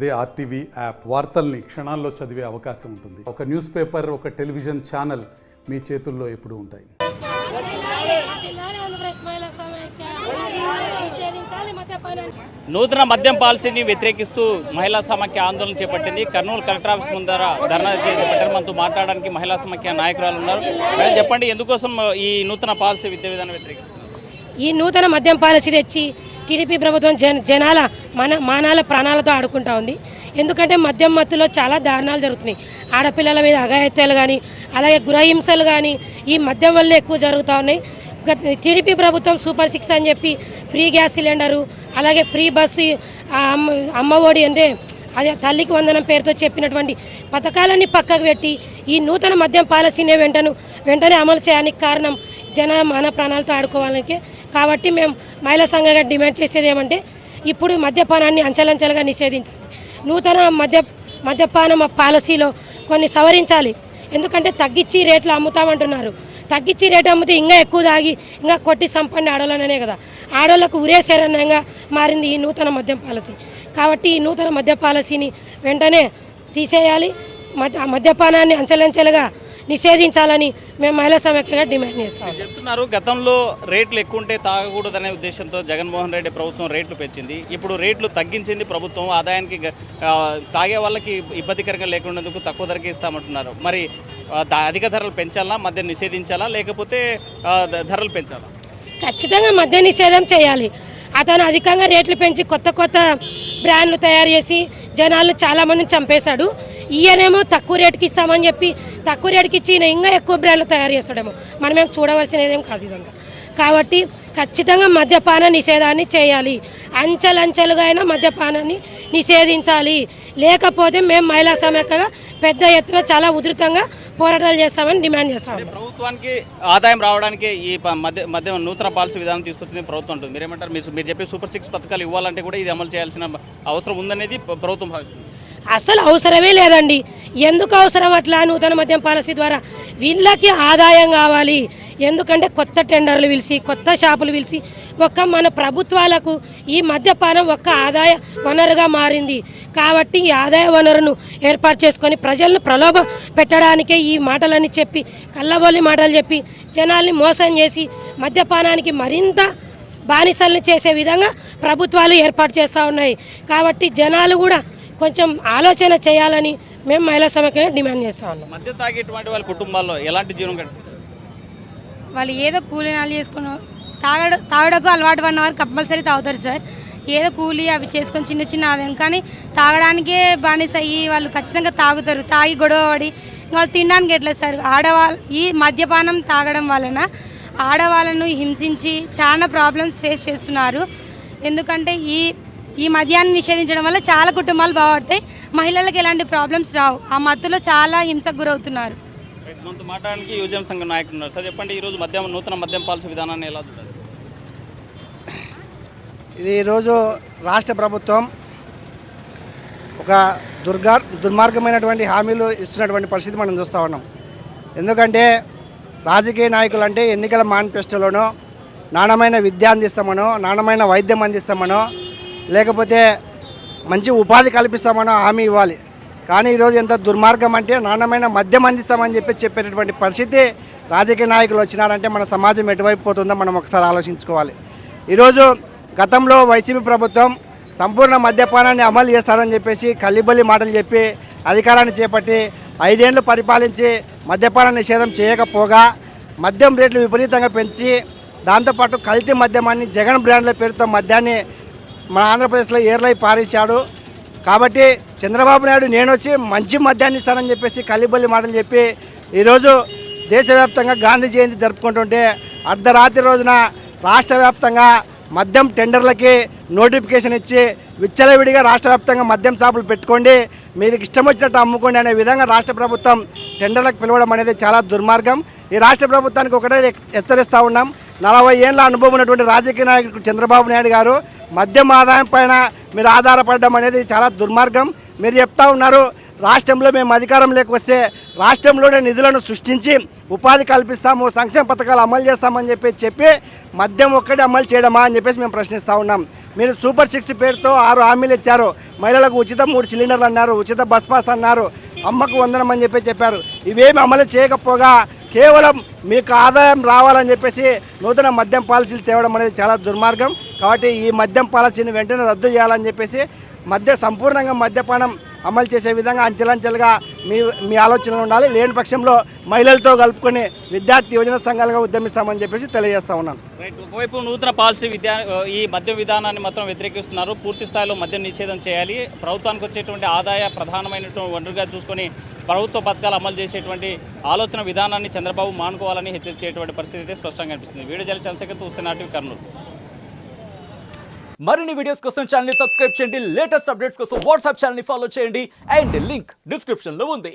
అదే RTV app వార్తల్ని క్షణాల్లో చదివే అవకాశం ఉంటుంది. ఒక న్యూస్ పేపర్, ఒక టెలివిజన్ ఛానల్ మీ చేతుల్లో ఎప్పుడూ ఉంటాయి. నూతన మద్యం పాలసీని వ్యతిరేకిస్తూ మహిళా సమాఖ్య ఆందోళన చేపట్టింది. కర్నూలు కలెక్టర్ ఆఫీస్ ముందర ధర్నా చేపట్టారు. మనతో మాట్లాడడానికి మహిళా సమాఖ్య నాయకురాలు ఉన్నారు. మేడం చెప్పండి, ఎందుకోసం ఈ నూతన పాలసీ విద్యా విధానం వ్యతిరేకిస్తున్నారు? ఈ నూతన మద్యం పాలసీ తెచ్చి టీడీపీ ప్రభుత్వం జనాల మానాల ప్రాణాలతో ఆడుకుంటా ఉంది. ఎందుకంటే మద్యం మత్తులో చాలా దారుణాలు జరుగుతున్నాయి. ఆడపిల్లల మీద అఘాయిత్యాలు కానీ, అలాగే గృహహింసలు కానీ ఈ మద్యం వల్లే ఎక్కువ జరుగుతూ ఉన్నాయి. టీడీపీ ప్రభుత్వం సూపర్ 6 అని చెప్పి ఫ్రీ గ్యాస్ సిలిండరు, అలాగే ఫ్రీ బస్సు, అమ్మఒడి అంటే అదే తల్లికి వందనం పేరుతో చెప్పినటువంటి పథకాలన్నీ పక్కకు పెట్టి ఈ నూతన మద్యం పాలసీని వెంటనే అమలు చేయడానికి కారణం మన ప్రాణాలతో ఆడుకోవాలనికే. కాబట్టి మేము మహిళా సంఘంగా డిమాండ్ చేసేది ఏమంటే, ఇప్పుడు మద్యపానాన్ని అంచెలంచెలుగా నిషేధించాలి. నూతన మద్యపానం పాలసీలో కొన్ని సవరించాలి. ఎందుకంటే తగ్గించి రేట్లు అమ్ముతామంటున్నారు. తగ్గించి రేటు అమ్మితే ఇంకా ఎక్కువ తాగి ఇంకా కొట్టి సంపండి ఆడోళ్ళనే కదా. ఆడోళ్ళకు ఉరే శరణంగా మారింది ఈ నూతన మద్యం పాలసీ. కాబట్టి ఈ నూతన మద్య పాలసీని వెంటనే తీసేయాలి. మద్యపానాన్ని అంచెలంచెలుగా నిషేధించాలని మేము మహిళా సమాఖ్యగా డిమాండ్ చేస్తాం. చెప్తున్నారు, గతంలో రేట్లు ఎక్కువ ఉంటే తాగకూడదనే ఉద్దేశంతో జగన్మోహన్ రెడ్డి ప్రభుత్వం రేట్లు పెంచింది. ఇప్పుడు రేట్లు తగ్గించింది ప్రభుత్వం. ఆదాయానికి తాగే వాళ్ళకి ఇబ్బందికరంగా లేకుండా తక్కువ ధరకే ఇస్తామంటున్నారు. మరి అధిక ధరలు పెంచాలా, మద్యం నిషేధించాలా, లేకపోతే ధరలు పెంచాలా? ఖచ్చితంగా మద్య నిషేధం చేయాలి. అతను అధికంగా రేట్లు పెంచి కొత్త బ్రాండ్లు తయారు చేసి జనాలను చాలామందిని చంపేశాడు. ఈయనేమో తక్కువ రేటుకి ఇస్తామని చెప్పి తక్కువ రేటుకి ఇచ్చి ఈయన ఇంకా ఎక్కువ బ్రాండ్లు తయారు చేస్తాడేమో. మనమేం చూడవలసినదేం కాదు ఇదంతా. కాబట్టి ఖచ్చితంగా మద్యపాన నిషేధాన్ని చేయాలి. అంచెలంచెలుగా అయినా మద్యపానాన్ని నిషేధించాలి. లేకపోతే మేము మహిళా సమాఖ్యగా పెద్ద ఎత్తున చాలా ఉధృతంగా పోరాటాలు చేస్తామని డిమాండ్ చేస్తాము. ప్రభుత్వానికి ఆదాయం రావడానికి ఈ మద్య నూతన పాలసీ విధానం తీసుకొచ్చింది ప్రభుత్వం ఉంటుంది. మీరేమంటారు? మీరు చెప్పే సూపర్ 6 పథకాలు ఇవ్వాలంటే కూడా ఇది అమలు చేయాల్సిన అవసరం ఉందనేది ప్రభుత్వం భావిస్తుంది. అసలు అవసరమే లేదండి. ఎందుకు అవసరం అట్లా? నూతన మద్యం పాలసీ ద్వారా వీళ్ళకి ఆదాయం కావాలి. ఎందుకంటే కొత్త టెండర్లు పిలిచి, కొత్త షాపులు పిలిచి మన ప్రభుత్వాలకు ఈ మద్యపానం ఆదాయ వనరుగా మారింది. కాబట్టి ఈ ఆదాయ వనరును ఏర్పాటు చేసుకొని ప్రజలను ప్రలోభ పెట్టడానికే ఈ మాటలని చెప్పి, కళ్ళబొల్లి మాటలు చెప్పి జనాల్ని మోసం చేసి మద్యపానానికి మరింత బానిసలను చేసే విధంగా ప్రభుత్వాలు ఏర్పాటు చేస్తూ ఉన్నాయి. కాబట్టి జనాలు కూడా కొంచెం ఆలోచన చేయాలని మేము మహిళా సమాఖ్యగా డిమాండ్ చేస్తా ఉన్నాం. మద్యం తాగేటువంటి వాళ్ళ కుటుంబాల్లో ఎలాంటి జీవనం గడుపుతారు? వాళ్ళు ఏదో కూలీనాలు చేసుకుని తాగడకు అలవాటు పడినవారు కంపల్సరీ తాగుతారు సార్. ఏదో కూలీ అవి చేసుకొని చిన్న ఆదాయం, కానీ తాగడానికే బానిస అయ్యి వాళ్ళు ఖచ్చితంగా తాగుతారు. తాగి గొడవ పడి వాళ్ళు తినడానికి ఎట్లా సార్? ఈ మద్యపానం తాగడం వలన ఆడవాళ్ళను హింసించి చాలా ప్రాబ్లమ్స్ ఫేస్ చేస్తున్నారు. ఎందుకంటే ఈ మద్యాన్ని నిషేధించడం వల్ల చాలా కుటుంబాలు బాగుపడతాయి. మహిళలకు ఎలాంటి ప్రాబ్లమ్స్ రావు. ఆ మత్తులో చాలా హింసకు గురవుతున్నారు. మనతో మాట్లాడడానికి యువజన సంఘ నాయకులు ఉన్నారు. సార్ చెప్పండి, ఈరోజు నూతన మద్యం పాలసీ విధానాన్ని ఎలా చూడాలి? ఇది ఈరోజు రాష్ట్ర ప్రభుత్వం ఒక దుర్మార్గమైనటువంటి హామీలు ఇస్తున్నటువంటి పరిస్థితి మనం చూస్తూ ఉన్నాం. ఎందుకంటే రాజకీయ నాయకులు అంటే ఎన్నికల మేనిఫెస్టోలోనో నాణ్యమైన విద్య అందిస్తామనో, నాణ్యమైన వైద్యం అందిస్తామనో, లేకపోతే మంచి ఉపాధి కల్పిస్తామనో హామీ ఇవ్వాలి. కానీ ఈరోజు ఎంత దుర్మార్గం అంటే నాణ్యమైన మద్యం అందిస్తామని చెప్పేటటువంటి పరిస్థితి రాజకీయ నాయకులు వచ్చినారంటే మన సమాజం ఎటువైపు పోతుందో మనం ఒకసారి ఆలోచించుకోవాలి. ఈరోజు గతంలో వైసీపీ ప్రభుత్వం సంపూర్ణ మద్యపానాన్ని అమలు చేస్తారని చెప్పేసి కల్లిబల్లి మాటలు చెప్పి అధికారాన్ని చేపట్టి 5 ఏళ్ళు పరిపాలించి మద్యపాన నిషేధం చేయకపోగా మద్యం రేట్లు విపరీతంగా పెంచి దాంతోపాటు కల్తీ మద్యమాన్ని జగన్ బ్రాండ్ల పేరుతో మద్యాన్ని మన ఆంధ్రప్రదేశ్లో ఏర్లై పారించాడు. కాబట్టి చంద్రబాబు నాయుడు నేను వచ్చి మంచి మద్యాన్ని ఇస్తానని చెప్పేసి కల్లిబల్లి మాటలు చెప్పి ఈరోజు దేశవ్యాప్తంగా గాంధీ జయంతి జరుపుకుంటుంటే అర్ధరాత్రి రోజున రాష్ట్ర వ్యాప్తంగా మద్యం టెండర్లకి నోటిఫికేషన్ ఇచ్చి విచ్చలవిడిగా రాష్ట్ర వ్యాప్తంగా మద్యం షాపులు పెట్టుకోండి, మీరు ఇష్టం వచ్చినట్టు అమ్ముకోండి అనే విధంగా రాష్ట్ర ప్రభుత్వం టెండర్లకు పిలవడం అనేది చాలా దుర్మార్గం. ఈ రాష్ట్ర ప్రభుత్వానికి ఒకటే హెచ్చరిస్తూ ఉన్నాం. 40 ఏళ్ళ అనుభవం ఉన్నటువంటి రాజకీయ నాయకుడు చంద్రబాబు నాయుడు గారు మద్యం ఆదాయం పైన మీరు ఆధారపడడం అనేది చాలా దుర్మార్గం. మీరు చెప్తా ఉన్నారు రాష్ట్రంలో మేము అధికారంలోకి వస్తే రాష్ట్రంలోనే నిధులను సృష్టించి ఉపాధి కల్పిస్తాము, సంక్షేమ పథకాలు అమలు చేస్తామని చెప్పి మద్యం ఒక్కటి అమలు చేయడమా అని చెప్పేసి మేము ప్రశ్నిస్తూ ఉన్నాం. మీరు సూపర్ 6 పేరుతో 6 హామీలు ఇచ్చారు. మహిళలకు ఉచిత 3 సిలిండర్లు అన్నారు, ఉచిత బస్ పాస్ అన్నారు, అమ్మకు వందనం అని చెప్పారు. ఇవేమి అమలు చేయకపోగా కేవలం మీకు ఆదాయం రావాలని చెప్పేసి నూతన మద్యం పాలసీలు తేవడం అనేది చాలా దుర్మార్గం. కాబట్టి ఈ మద్యం పాలసీని వెంటనే రద్దు చేయాలని చెప్పేసి సంపూర్ణంగా మద్యపానం అమలు చేసే విధంగా అంచెలంచెలుగా మీ ఆలోచనలు ఉండాలి. లేని పక్షంలో మహిళలతో కలుపుకొని విద్యార్థి యువజన సంఘాలుగా ఉద్యమిస్తామని చెప్పేసి తెలియజేస్తా ఉన్నాను. రైట్. ఒకవైపు నూతన పాలసీ ఈ మద్యం విధానాన్ని మాత్రం వ్యతిరేకిస్తున్నారు. పూర్తి స్థాయిలో మద్యం నిషేధం చేయాలి, ప్రభుత్వానికి వచ్చేటువంటి ఆదాయ ప్రధానమైనటువంటి వనరుగా చూసుకొని ప్రభుత్వ పథకాలు అమలు చేసేటువంటి ఆలోచన విధానాన్ని చంద్రబాబు మానుకోవాలని హెచ్చరించేటువంటి పరిస్థితి అయితే స్పష్టంగా కనిపిస్తుంది. వీడియో జల చంద్రశేఖర్, హుస్సేన్ ఆర్టీవీ, కర్నూలు. మరిన్ని వీడియోస్ కోసం ఛానల్ ని సబ్స్క్రైబ్ చేయండి, లేటెస్ట్ అప్డేట్స్ కోసం వాట్సాప్ ఛానల్ ని ఫాలో చేయండి అండ్ లింక్ డిస్క్రిప్షన్ లో ఉంది.